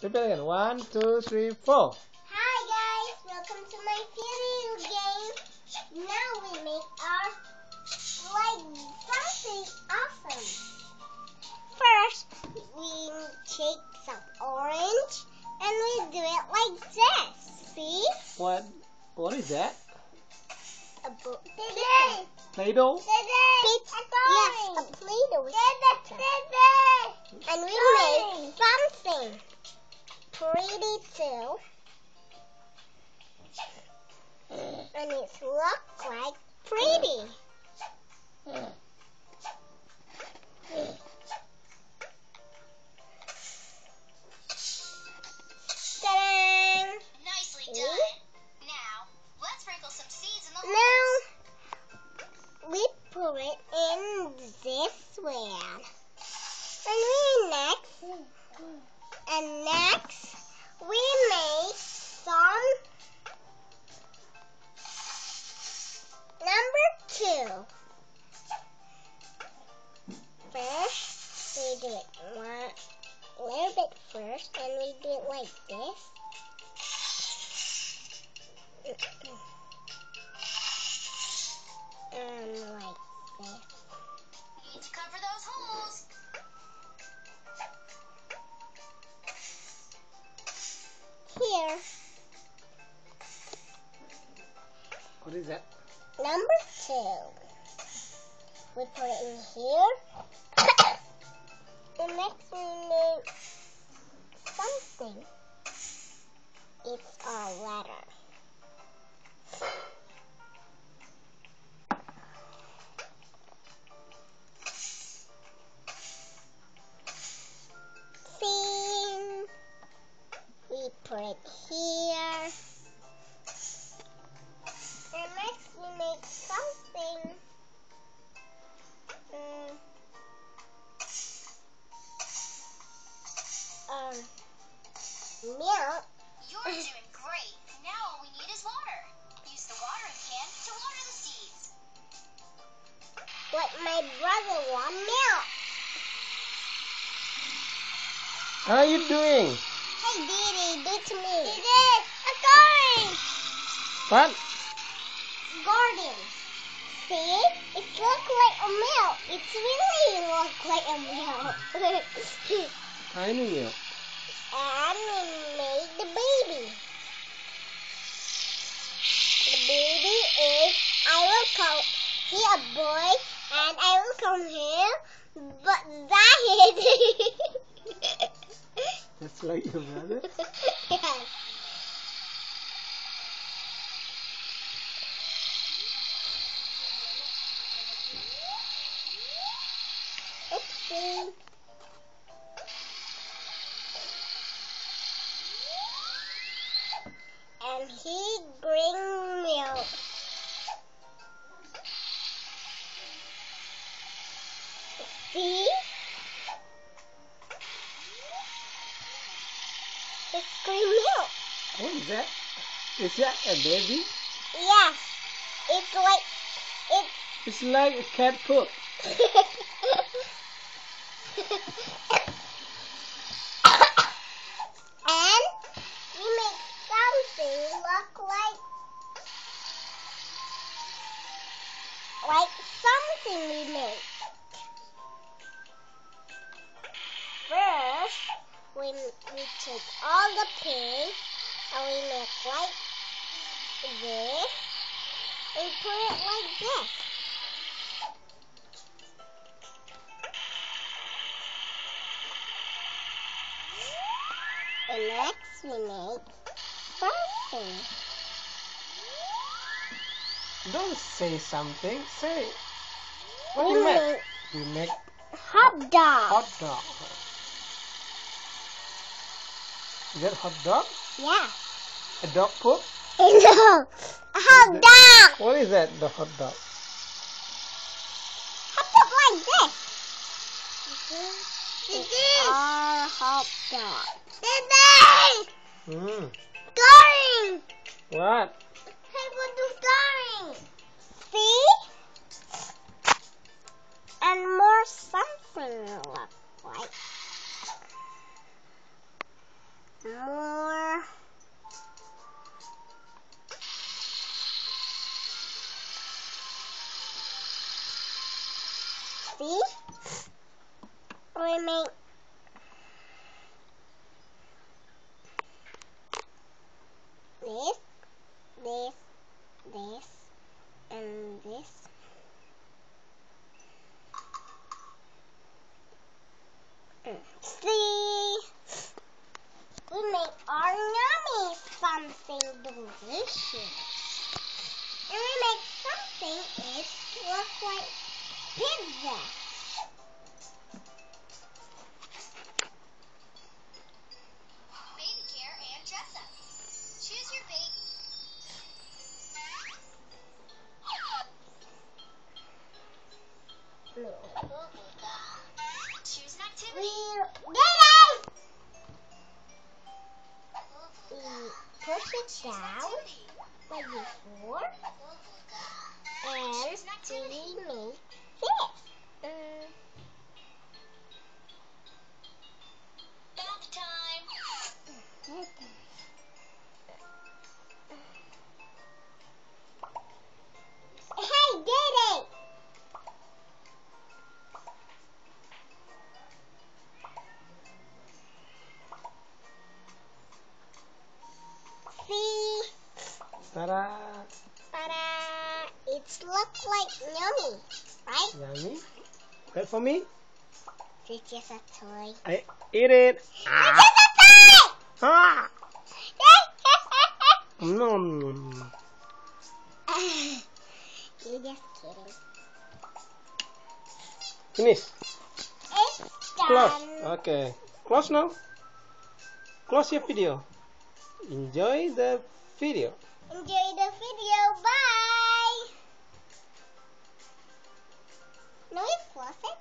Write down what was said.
Repeat again. 1, 2, 3, 4. Hi guys, welcome to my video game. Now we make our something awesome. First, we take some orange and we do it like this. See? What is that? A book. Play-Doh? Yes, a Play-Doh. And we made something pretty too. And it looks like pretty. Ta-da! Nicely done. Now, let's sprinkle some seeds in the holes. Now we put it in this one. And next we make some number 2. First, we do it a little bit first, and we do it like this. And like this. Need to cover those holes. Here, What is that? number 2. We put it in here. The next we make something. It's a letter. See? We put it here. And next we make something. Milk. You're doing great. Now all we need is water. Use the watering can to water the seeds. But my brother wants milk. How are you doing? Hey, Didi, do it to me. Didi, a garden. What? Garden. See? It looks like a milk. It really looks like a milk. Tiny milk. And we made the baby. The baby is, I will call he a boy, and I will call him, but that That's like your brother? Yes. Oopsie. And he bring milk. See? It's green milk. What is that? Is that a baby? Yes. It's like It's like a cat poop. And we make something look like something we make. First, we take all the pink and we make like this and put it like this. And next we make something. Don't say something. Say. We What do you make? make We make hot dog. hot dog. Is that hot dog? Yeah. A dog poop? No, a hot dog. What is that? The hot dog. Hot dog like this. It's our hot dog. Hmm. Going. What? Hey, what is going? See? And more something look like. more. See? We make this, and this. See? We make our yummy something delicious. And we make something it looks like pizza. Baby care and dress up. Choose your bait. Choose an activity. We push it down like before, and we make this. Bath time. Hey, did it! See? Ta-da! Ta-da! It looks like yummy, right? Yummy. Wait for me. It's just a toy. I eat it. It's just a toy! Ah! No. You're just kidding. Finish. It's Close. done. Okay. Close now. Close your video. Enjoy the video. Enjoy the video. Bye. No, it's close it.